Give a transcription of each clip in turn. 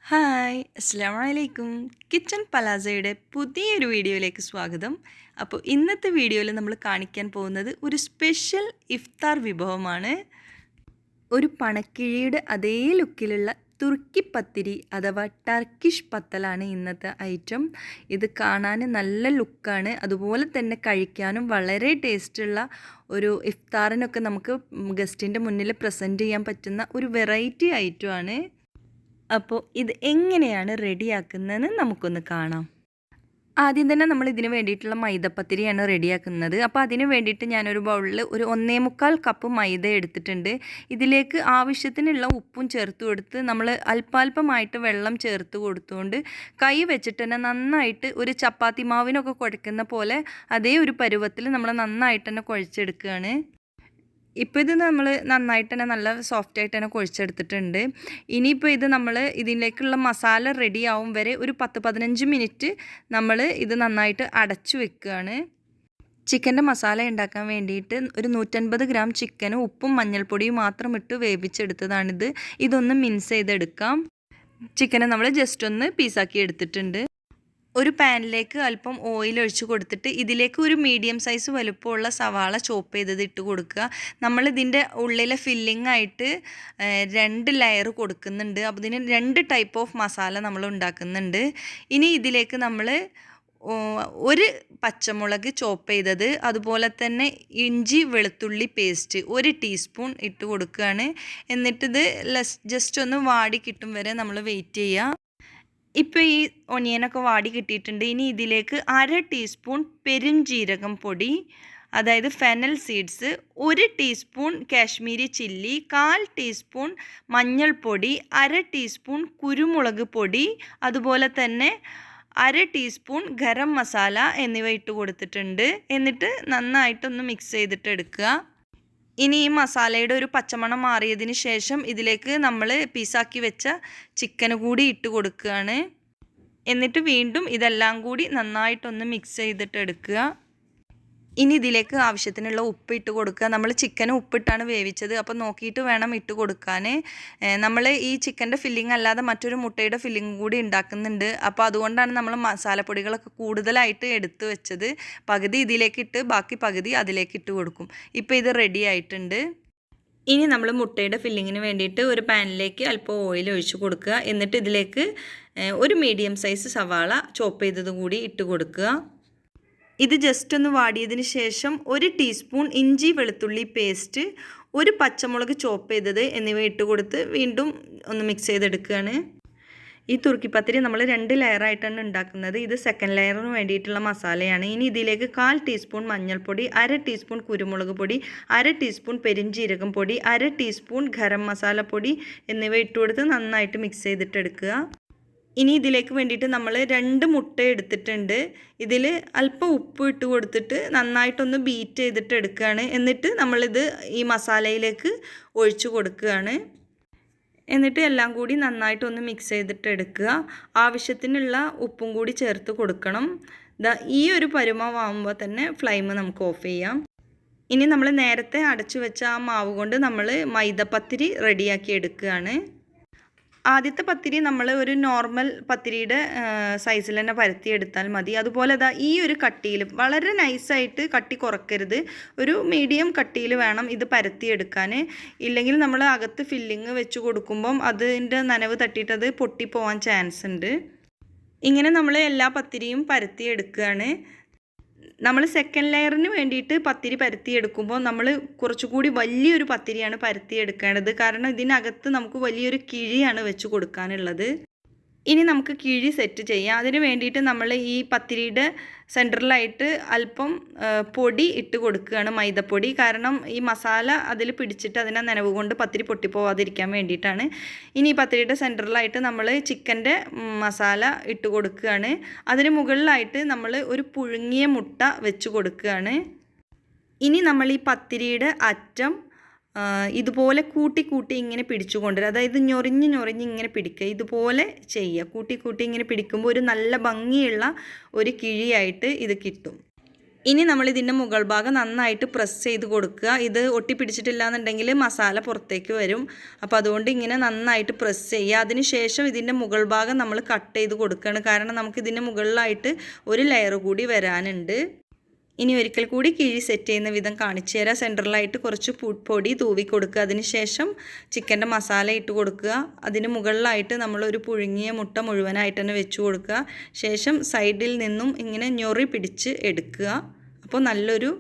Hi അസ്സലാമു അലൈക്കും. Kitchen പലാസയുടെ പുതിയൊരു വീഡിയോയിലേക്ക് സ്വാഗതം. അപ്പോൾ ഇന്നത്തെ വീഡിയോയിൽ നമ്മൾ കാണിക്കാൻ പോകുന്നത് ഒരു സ്പെഷ്യൽ ഇഫ്താർ വിഭവമാണ്. ഒരു പണക്കിഴിയുടെ അതേ ലുക്കിലുള്ള തുർക്കി പത്തിരി അഥവാ ടർക്കിഷ് പത്തലാണ് ഇന്നത്തെ ഐറ്റം. ഇത് കാണാൻ നല്ല ലുക്കാണ്, അതുപോലെ തന്നെ കഴിക്കാനും വളരെ ടേസ്റ്റുള്ള ഒരു ഇഫ്താറിനൊക്കെ നമുക്ക് ഗസ്റ്റിൻ്റെ മുന്നിൽ പ്രസൻറ്റ് ചെയ്യാൻ പറ്റുന്ന ഒരു വെറൈറ്റി ഐറ്റമാണ്. അപ്പോൾ ഇത് എങ്ങനെയാണ് റെഡിയാക്കുന്നതെന്ന് നമുക്കൊന്ന് കാണാം. ആദ്യം തന്നെ നമ്മൾ ഇതിന് വേണ്ടിയിട്ടുള്ള മൈദപ്പത്തിരിയാണ് റെഡിയാക്കുന്നത്. അപ്പോൾ അതിന് വേണ്ടിയിട്ട് ഞാനൊരു ബൗളിൽ ഒരു 1.25 കപ്പ് മൈദ എടുത്തിട്ടുണ്ട്. ഇതിലേക്ക് ആവശ്യത്തിനുള്ള ഉപ്പും ചേർത്ത് കൊടുത്ത് നമ്മൾ അല്പാൽപമായിട്ട് വെള്ളം ചേർത്ത് കൊടുത്തുകൊണ്ട് കൈ വെച്ചിട്ട് തന്നെ നന്നായിട്ട് ഒരു ചപ്പാത്തി മാവിനൊക്കെ കുഴക്കുന്ന പോലെ അതേ ഒരു പരുവത്തിൽ നമ്മൾ നന്നായിട്ട് തന്നെ കുഴച്ചെടുക്കുകയാണ്. ഇപ്പോൾ ഇത് നമ്മൾ നന്നായിട്ട് തന്നെ നല്ല സോഫ്റ്റായിട്ട് തന്നെ കുഴച്ചെടുത്തിട്ടുണ്ട്. ഇനിയിപ്പോൾ ഇത് നമ്മൾ ഇതിലേക്കുള്ള മസാല റെഡി ആവും വരെ ഒരു 10-15 മിനിറ്റ് നമ്മൾ ഇത് നന്നായിട്ട് അടച്ചു വെക്കുകയാണ്. ചിക്കൻ്റെ മസാല ഉണ്ടാക്കാൻ വേണ്ടിയിട്ട് ഒരു 150 ഗ്രാം ചിക്കനും ഉപ്പും മഞ്ഞൾപ്പൊടിയും മാത്രം ഇട്ട് വേവിച്ചെടുത്തതാണിത്. ഇതൊന്ന് മിൻസ് ചെയ്തെടുക്കാം. ചിക്കനെ നമ്മൾ ജസ്റ്റ് ഒന്ന് പീസാക്കി എടുത്തിട്ടുണ്ട്. ഒരു പാനിലേക്ക് അല്പം ഓയിൽ ഒഴിച്ച് കൊടുത്തിട്ട് ഇതിലേക്ക് ഒരു മീഡിയം സൈസ് വലുപ്പമുള്ള സവാള ചോപ്പ് ചെയ്തത് ഇട്ട് കൊടുക്കുക. നമ്മളിതിൻ്റെ ഉള്ളിലെ ഫില്ലിംഗ് ആയിട്ട് 2 ലെയർ കൊടുക്കുന്നുണ്ട്. അപ്പോൾ ഇതിന് 2 ടൈപ്പ് ഓഫ് മസാല നമ്മൾ ഉണ്ടാക്കുന്നുണ്ട്. ഇനി ഇതിലേക്ക് നമ്മൾ ഒരു പച്ചമുളക് ചോപ്പ് ചെയ്തത്, അതുപോലെ തന്നെ ഇഞ്ചി വെളുത്തുള്ളി പേസ്റ്റ് 1 ടീസ്പൂൺ ഇട്ട് കൊടുക്കുകയാണ്. എന്നിട്ടിത് ജസ്റ്റ് ഒന്ന് വാടി കിട്ടും വരെ നമ്മൾ വെയിറ്റ് ചെയ്യുക. ഇപ്പോൾ ഈ ഒനിയനൊക്കെ വാടി കിട്ടിയിട്ടുണ്ട്. ഇനി ഇതിലേക്ക് 1/2 ടീസ്പൂൺ പെരുംജീരകം പൊടി, അതായത് fennel seeds, 1 teaspoon Kashmiri chilli, 1/4 teaspoon മഞ്ഞൾപ്പൊടി, 1/2 ടീസ്പൂൺ കുരുമുളക് പൊടി, അതുപോലെ തന്നെ 1/2 ടീസ്പൂൺ ഗരം മസാല എന്നിവ ഇട്ട് കൊടുത്തിട്ടുണ്ട്. എന്നിട്ട് നന്നായിട്ടൊന്ന് മിക്സ് ചെയ്തിട്ട് എടുക്കുക. ഇനി ഈ മസാലയുടെ ഒരു പച്ചമണം മാറിയതിന് ശേഷം ഇതിലേക്ക് നമ്മൾ പീസാക്കി വെച്ച ചിക്കന് കൂടി ഇട്ട് കൊടുക്കുകയാണ്. എന്നിട്ട് വീണ്ടും ഇതെല്ലാം കൂടി നന്നായിട്ടൊന്ന് മിക്സ് ചെയ്തിട്ട് എടുക്കുക. ഇനി ഇതിലേക്ക് ആവശ്യത്തിനുള്ള ഉപ്പ് ഇട്ട് കൊടുക്കുക. നമ്മൾ ചിക്കന് ഉപ്പിട്ടാണ് വേവിച്ചത്, അപ്പോൾ നോക്കിയിട്ട് വേണം ഇട്ട് കൊടുക്കാൻ. നമ്മൾ ഈ ചിക്കൻ്റെ ഫില്ലിംഗ് അല്ലാതെ മറ്റൊരു മുട്ടയുടെ ഫില്ലിംഗ് കൂടി ഉണ്ടാക്കുന്നുണ്ട്. അപ്പോൾ അതുകൊണ്ടാണ് നമ്മൾ മസാലപ്പൊടികളൊക്കെ കൂടുതലായിട്ട് എടുത്ത് വെച്ചത്. പകുതി ഇതിലേക്ക് ഇട്ട് ബാക്കി പകുതി അതിലേക്ക് ഇട്ട് കൊടുക്കും. ഇപ്പോൾ ഇത് റെഡി ആയിട്ടുണ്ട്. ഇനി നമ്മൾ മുട്ടയുടെ ഫില്ലിങ്ങിന് വേണ്ടിയിട്ട് ഒരു പാനിലേക്ക് അല്പം ഓയിൽ ഒഴിച്ച് കൊടുക്കുക. എന്നിട്ട് ഇതിലേക്ക് ഒരു മീഡിയം സൈസ് സവാള ചോപ്പ് ചെയ്തത് കൂടി ഇട്ട് കൊടുക്കുക. ഇത് ജസ്റ്റ് ഒന്ന് വാടിയതിന് ശേഷം 1 ടീസ്പൂൺ ഇഞ്ചി വെളുത്തുള്ളി പേസ്റ്റ്, 1 പച്ചമുളക് ചോപ്പ് ചെയ്തത് എന്നിവ ഇട്ട് കൊടുത്ത് വീണ്ടും ഒന്ന് മിക്സ് ചെയ്തെടുക്കുകയാണ്. ഈ തുർക്കി പത്തിരി നമ്മൾ 2 ലെയറായിട്ടാണ് ഉണ്ടാക്കുന്നത്. ഇത് സെക്കൻഡ് ലെയറിന് വേണ്ടിയിട്ടുള്ള മസാലയാണ്. ഇനി ഇതിലേക്ക് 1/4 ടീസ്പൂൺ മഞ്ഞൾപ്പൊടി, 1/2 ടീസ്പൂൺ കുരുമുളക് പൊടി, 1/2 ടീസ്പൂൺ പെരുംജീരകം പൊടി, 1/2 ടീസ്പൂൺ ഗരം മസാലപ്പൊടി എന്നിവ ഇട്ട് കൊടുത്ത് നന്നായിട്ട് മിക്സ് ചെയ്തിട്ടെടുക്കുക. ഇനി ഇതിലേക്ക് വേണ്ടിയിട്ട് നമ്മൾ 2 മുട്ട എടുത്തിട്ടുണ്ട്. ഇതിൽ അല്പം ഉപ്പ് ഇട്ട് കൊടുത്തിട്ട് നന്നായിട്ടൊന്ന് ബീറ്റ് ചെയ്തിട്ട് എടുക്കുകയാണ്. എന്നിട്ട് നമ്മളിത് ഈ മസാലയിലേക്ക് ഒഴിച്ചു കൊടുക്കുകയാണ്. എന്നിട്ട് എല്ലാം കൂടി നന്നായിട്ടൊന്ന് മിക്സ് ചെയ്തിട്ട് എടുക്കുക. ആവശ്യത്തിനുള്ള ഉപ്പും കൂടി ചേർത്ത് കൊടുക്കണം. ഈ ഒരു പരുവമാകുമ്പോൾ തന്നെ ഫ്ലെയിം നമുക്ക് ഓഫ് ചെയ്യാം. ഇനി നമ്മൾ നേരത്തെ അടച്ചു വെച്ച ആ മാവ് കൊണ്ട് നമ്മൾ മൈദപ്പത്തിരി റെഡിയാക്കി എടുക്കുകയാണ്. ആദ്യത്തെ പത്തിരി നമ്മൾ ഒരു നോർമൽ പത്തിരിയുടെ സൈസിൽ തന്നെ പരത്തിയെടുത്താൽ മതി. അതുപോലെ ഈ ഒരു കട്ടിയിൽ വളരെ നൈസായിട്ട് കട്ടി കുറക്കരുത്, ഒരു മീഡിയം കട്ടിയിൽ വേണം ഇത് പരത്തിയെടുക്കാൻ. ഇല്ലെങ്കിൽ നമ്മൾ അകത്ത് ഫില്ലിങ് വെച്ച് കൊടുക്കുമ്പം അതിൻ്റെ നനവ് തട്ടിയിട്ട് അത് പൊട്ടിപ്പോവാൻ ചാൻസ് ഉണ്ട്. ഇങ്ങനെ നമ്മൾ എല്ലാ പത്തിരിയും പരത്തിയെടുക്കുകയാണ്. നമ്മൾ സെക്കൻഡ് ലെയറിന് വേണ്ടിയിട്ട് പത്തിരി പരത്തിയെടുക്കുമ്പോൾ നമ്മൾ കുറച്ചുകൂടി വലിയൊരു പത്തിരിയാണ് പരത്തിയെടുക്കേണ്ടത്. കാരണം ഇതിനകത്ത് നമുക്ക് വലിയൊരു കിഴിയാണ് വെച്ച് കൊടുക്കാനുള്ളത്. ഇനി നമുക്ക് കിഴി സെറ്റ് ചെയ്യാം. അതിന് വേണ്ടിയിട്ട് നമ്മൾ ഈ പത്തിരിയുടെ സെൻറ്ററിലായിട്ട് അല്പം പൊടി ഇട്ട് കൊടുക്കുകയാണ്, മൈദപ്പൊടി. കാരണം ഈ മസാല അതിൽ പിടിച്ചിട്ട് അതിനെ നനവ് കൊണ്ട് പത്തിരി പൊട്ടിപ്പോവാതിരിക്കാൻ വേണ്ടിയിട്ടാണ്. ഇനി ഈ പത്തിരിയുടെ സെൻറ്ററിലായിട്ട് നമ്മൾ ചിക്കൻ്റെ മസാല ഇട്ട് കൊടുക്കുകയാണ്. അതിന് മുകളിലായിട്ട് നമ്മൾ ഒരു പുഴുങ്ങിയ മുട്ട വെച്ച് കൊടുക്കുകയാണ്. ഇനി നമ്മൾ ഈ പത്തിരിയുടെ അറ്റം ഇതുപോലെ കൂട്ടി കൂട്ടി ഇങ്ങനെ പിടിച്ചു കൊണ്ടുവരിക. അതായത് ഞൊറിഞ്ഞ് ഇങ്ങനെ പിടിക്കുക. ഇതുപോലെ ചെയ്യുക. കൂട്ടി ഇങ്ങനെ പിടിക്കുമ്പോൾ ഒരു നല്ല ഭംഗിയുള്ള ഒരു കിഴിയായിട്ട് ഇത് കിട്ടും. ഇനി നമ്മൾ ഇതിൻ്റെ മുകൾ ഭാഗം നന്നായിട്ട് പ്രസ് ചെയ്ത് കൊടുക്കുക. ഇത് ഒട്ടിപ്പിടിച്ചിട്ടില്ല എന്നുണ്ടെങ്കിൽ മസാല പുറത്തേക്ക് വരും. അപ്പോൾ അതുകൊണ്ട് ഇങ്ങനെ നന്നായിട്ട് പ്രസ് ചെയ്യുക. അതിന് ശേഷം ഇതിൻ്റെ മുകൾ ഭാഗം നമ്മൾ കട്ട് ചെയ്ത് കൊടുക്കുകയാണ്. കാരണം നമുക്ക് ഇതിൻ്റെ മുകളിലായിട്ട് ഒരു ലെയർ കൂടി വരാനുണ്ട്. ഇനി ഒരിക്കൽ കൂടി കിഴി സെറ്റ് ചെയ്യുന്ന വിധം കാണിച്ചു തരാം. സെൻറ്ററിലായിട്ട് കുറച്ച് പൊടി തൂവി കൊടുക്കുക. അതിന് ശേഷം ചിക്കൻ്റെ മസാല ഇട്ട് കൊടുക്കുക. അതിന് മുകളിലായിട്ട് നമ്മളൊരു പുഴുങ്ങിയ മുട്ട മുഴുവനായിട്ട് തന്നെ വെച്ച് കൊടുക്കുക. ശേഷം സൈഡിൽ നിന്നും ഇങ്ങനെ ഞൊറി പിടിച്ച് എടുക്കുക. അപ്പോൾ നല്ലൊരു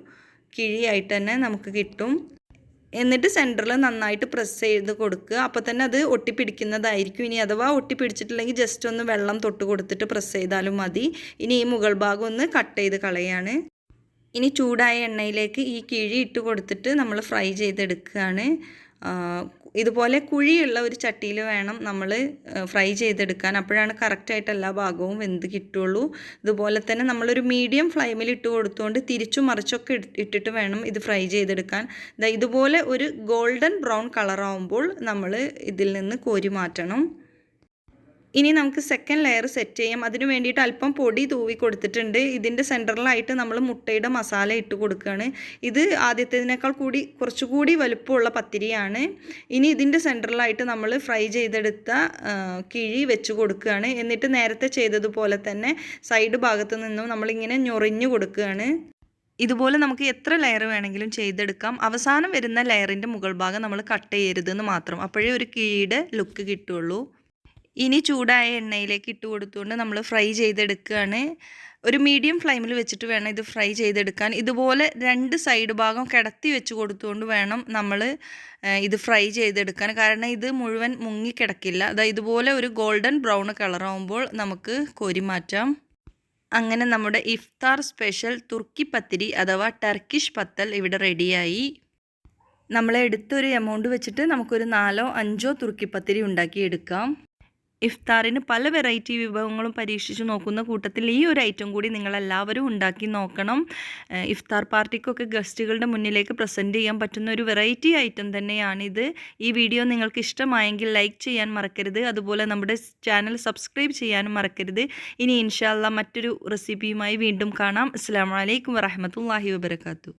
കിഴിയായിട്ട് തന്നെ നമുക്ക് കിട്ടും. എന്നിട്ട് സെൻറ്ററിൽ നന്നായിട്ട് പ്രസ് ചെയ്ത് കൊടുക്കുക. അപ്പോൾ തന്നെ അത് ഒട്ടിപ്പിടിക്കുന്നതായിരിക്കും. ഇനി അഥവാ ഒട്ടിപ്പിടിച്ചിട്ടില്ലെങ്കിൽ ജസ്റ്റ് ഒന്ന് വെള്ളം തൊട്ട് കൊടുത്തിട്ട് പ്രസ് ചെയ്താലും മതി. ഇനി ഈ മുകൾ ഭാഗം ഒന്ന് കട്ട് ചെയ്ത് കളയാണ്. ഇനി ചൂടായ എണ്ണയിലേക്ക് ഈ കിഴി ഇട്ട് കൊടുത്തിട്ട് നമ്മൾ ഫ്രൈ ചെയ്തെടുക്കുകയാണ്. ഇതുപോലെ കുഴിയുള്ള ഒരു ചട്ടിയിൽ വേണം നമ്മൾ ഫ്രൈ ചെയ്തെടുക്കാൻ. അപ്പോഴാണ് കറക്റ്റായിട്ട് എല്ലാ ഭാഗവും വെന്ത് കിട്ടുള്ളൂ. ഇതുപോലെ തന്നെ നമ്മളൊരു മീഡിയം ഫ്ലെയിമിൽ ഇട്ട് കൊടുത്തുകൊണ്ട് തിരിച്ചും മറിച്ചൊക്കെ ഇട്ടിട്ട് വേണം ഇത് ഫ്രൈ ചെയ്തെടുക്കാൻ. ഇതുപോലെ ഒരു ഗോൾഡൻ ബ്രൗൺ കളറാവുമ്പോൾ നമ്മൾ ഇതിൽ നിന്ന് കോരി മാറ്റണം. ഇനി നമുക്ക് സെക്കൻഡ് ലെയർ സെറ്റ് ചെയ്യാം. അതിന് വേണ്ടിയിട്ട് അല്പം പൊടി തൂവി കൊടുത്തിട്ടുണ്ട്. ഇതിൻ്റെ സെൻറ്ററിലായിട്ട് നമ്മൾ മുട്ടയുടെ മസാല ഇട്ട് കൊടുക്കുകയാണ്. ഇത് ആദ്യത്തേതിനേക്കാൾ കുറച്ചുകൂടി വലുപ്പമുള്ള പത്തിരിയാണ്. ഇനി ഇതിൻ്റെ സെൻറ്ററിലായിട്ട് നമ്മൾ ഫ്രൈ ചെയ്തെടുത്ത കിഴി വെച്ച് കൊടുക്കുകയാണ്. എന്നിട്ട് നേരത്തെ ചെയ്തതുപോലെ തന്നെ സൈഡ് ഭാഗത്ത് നിന്നും നമ്മളിങ്ങനെ ഞൊറിഞ്ഞു കൊടുക്കുകയാണ്. ഇതുപോലെ നമുക്ക് എത്ര ലെയർ വേണമെങ്കിലും ചെയ്തെടുക്കാം. അവസാനം വരുന്ന ലെയറിൻ്റെ മുകൾ ഭാഗം നമ്മൾ കട്ട് ചെയ്യരുതെന്ന് മാത്രം. അപ്പോഴേ ഒരു കിഴിയുടെ ലുക്ക് കിട്ടുള്ളൂ. ഇനി ചൂടായ എണ്ണയിലേക്ക് ഇട്ട് കൊടുത്തുകൊണ്ട് നമ്മൾ ഫ്രൈ ചെയ്തെടുക്കുകയാണ്. ഒരു മീഡിയം ഫ്ലെയിമിൽ വെച്ചിട്ട് വേണം ഇത് ഫ്രൈ ചെയ്തെടുക്കാൻ. ഇതുപോലെ രണ്ട് സൈഡ് ഭാഗം കിടത്തി വെച്ച് കൊടുത്തുകൊണ്ട് വേണം നമ്മൾ ഇത് ഫ്രൈ ചെയ്തെടുക്കാൻ. കാരണം ഇത് മുഴുവൻ മുങ്ങിക്കിടക്കില്ല. അതായത് ഇതുപോലെ ഒരു ഗോൾഡൻ ബ്രൗൺ കളറാകുമ്പോൾ നമുക്ക് കോരി മാറ്റാം. അങ്ങനെ നമ്മുടെ ഇഫ്താർ സ്പെഷ്യൽ തുർക്കി പത്തിരി അഥവാ ടർക്കിഷ് പത്തൽ ഇവിടെ റെഡിയായി. നമ്മളെടുത്തൊരു എമൗണ്ട് വെച്ചിട്ട് നമുക്കൊരു 4-5 തുർക്കി പത്തിരി ഉണ്ടാക്കിയെടുക്കാം. ഇഫ്താറിന് പല വെറൈറ്റി വിഭവങ്ങളും പരീക്ഷിച്ച് നോക്കുന്ന കൂട്ടത്തിൽ ഈ ഒരു ഐറ്റം കൂടി നിങ്ങളെല്ലാവരും ഉണ്ടാക്കി നോക്കണം. ഇഫ്താർ പാർട്ടിക്കൊക്കെ ഗസ്റ്റുകളുടെ മുന്നിലേക്ക് പ്രസൻറ്റ് ചെയ്യാൻ പറ്റുന്ന ഒരു വെറൈറ്റി ഐറ്റം തന്നെയാണിത്. ഈ വീഡിയോ നിങ്ങൾക്ക് ഇഷ്ടമായെങ്കിൽ ലൈക്ക് ചെയ്യാൻ മറക്കരുത്. അതുപോലെ നമ്മുടെ ചാനൽ സബ്സ്ക്രൈബ് ചെയ്യാനും മറക്കരുത്. ഇനി ഇൻഷാ അല്ലാഹ് മറ്റൊരു റെസിപ്പിയുമായി വീണ്ടും കാണാം. അസ്സലാമു അലൈക്കും വറഹ്മത്തുള്ളാഹി വബറകാതുഹു.